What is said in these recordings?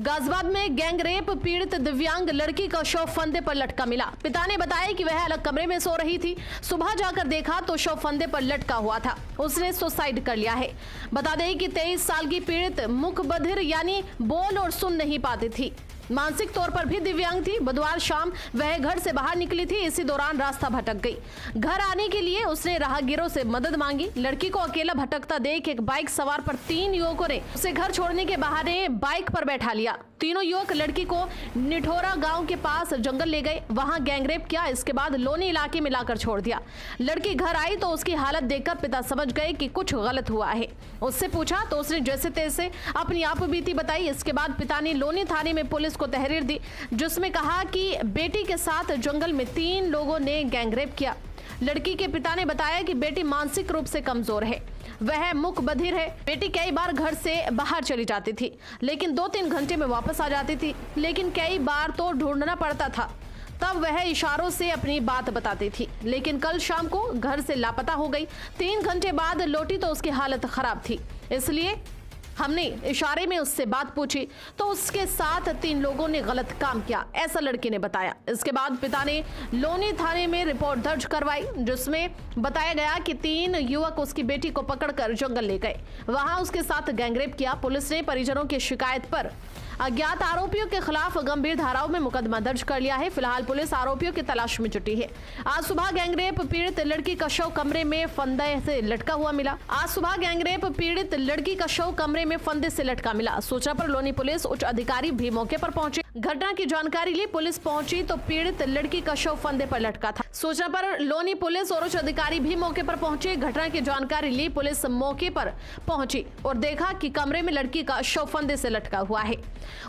गाजियाबाद में gang rape पीड़ित दिव्यांग लड़की का शव फंदे पर लटका मिला। पिता ने बताया कि वह अलग कमरे में सो रही थी। सुबह जाकर देखा तो शव फंदे पर लटका हुआ था। उसने सुसाइड कर लिया है। बता दें कि 23 साल की पीड़ित मुख बधिर यानी बोल और सुन नहीं पाती थी। मानसिक तौर पर भी दिव्यांग थी। बुधवार शाम वह घर से बाहर निकली थी। इसी दौरान रास्ता भटक गई। घर आने के लिए उसने राहगीरों से मदद मांगी। लड़की को अकेला भटकता देख एक बाइक सवार पर 3 युवकों ने उसे घर छोड़ने के बहाने बाइक पर बैठा लिया। तीनों युवक लड़की को निठोरा गांव के पास जंगल ले गए। वहां गैंगरेप किया। इसके बाद लोनी इलाके में लाकर छोड़ दिया। लड़की घर आई तो उसकी हालत देखकर पिता समझ गए कि कुछ गलत हुआ है। उससे पूछा तो उसने जैसे तैसे अपनी आपबीती बताई। इसके बाद पिता ने लोनी थाने में पुलिस को तहरीर दी, जिसमें कहा कि बेटी के साथ जंगल में 3 लोगों ने गैंगरेप किया। लड़की के पिता ने बताया कि बेटी मानसिक रूप से कमजोर है, वह मुख बधिर है। बेटी कई बार घर से बाहर चली जाती थी, लेकिन 2-3 घंटे में वापस आ जाती थी। लेकिन कई बार तो ढूंढना पड़ता था, तब वह इशारों से अपनी बात बताती थी। लेकिन कल शाम को घर से लापता हो गई। 3 घंटे बाद लौटी तो उसकी हालत खराब थी, इसलिए हमने इशारे में उससे बात पूछी तो उसके साथ 3 लोगों ने गलत काम किया, ऐसा लड़की ने बताया। इसके बाद पिता ने लोनी थाने में रिपोर्ट दर्ज करवाई, जिसमें बताया गया कि 3 युवक उसकी बेटी को पकड़कर जंगल ले गए। वहां उसके साथ गैंगरेप किया। पुलिस ने परिजनों की शिकायत पर अज्ञात आरोपियों के खिलाफ गंभीर धाराओं में मुकदमा दर्ज कर लिया है। फिलहाल पुलिस आरोपियों की तलाश में जुटी है। आज सुबह गैंगरेप पीड़ित लड़की का शव कमरे में फंदे से लटका हुआ मिला। सूचना पर लोनी पुलिस उच्च अधिकारी भी मौके पर पहुंचे। घटना की जानकारी ली पुलिस पहुंची तो पीड़ित लड़की का शव फंदे पर लटका था। सूचना पर लोनी पुलिस और उच्च अधिकारी भी मौके पर पहुंचे। घटना की जानकारी ली पुलिस मौके पर पहुंची और देखा कि कमरे में लड़की का शव फंदे से लटका हुआ है।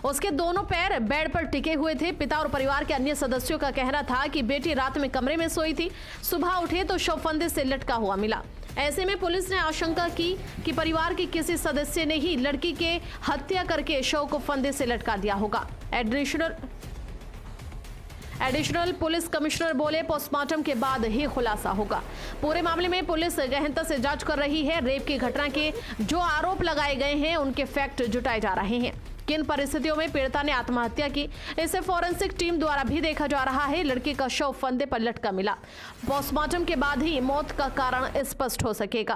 उसके दोनों पैर बेड पर टिके हुए थे। पिता और परिवार के अन्य सदस्यों का कहना था कि बेटी रात में कमरे में सोई थी, सुबह उठे तो शव फंदे से लटका हुआ मिला। ऐसे में पुलिस ने आशंका की कि परिवार के किसी सदस्य ने ही लड़की के हत्या करके शव को फंदे से लटका दिया होगा। एडिशनल पुलिस कमिश्नर बोले, पोस्टमार्टम के बाद ही खुलासा होगा। पूरे मामले में पुलिस गहनता से जांच कर रही है। रेप की घटना के जो आरोप लगाए गए हैं उनके फैक्ट जुटाए जा रहे हैं। किन परिस्थितियों में पीड़िता ने आत्महत्या की, इसे फॉरेंसिक टीम द्वारा भी देखा जा रहा है। लड़की का शव फंदे पर लटका मिला। पोस्टमार्टम के बाद ही मौत का कारण स्पष्ट हो सकेगा।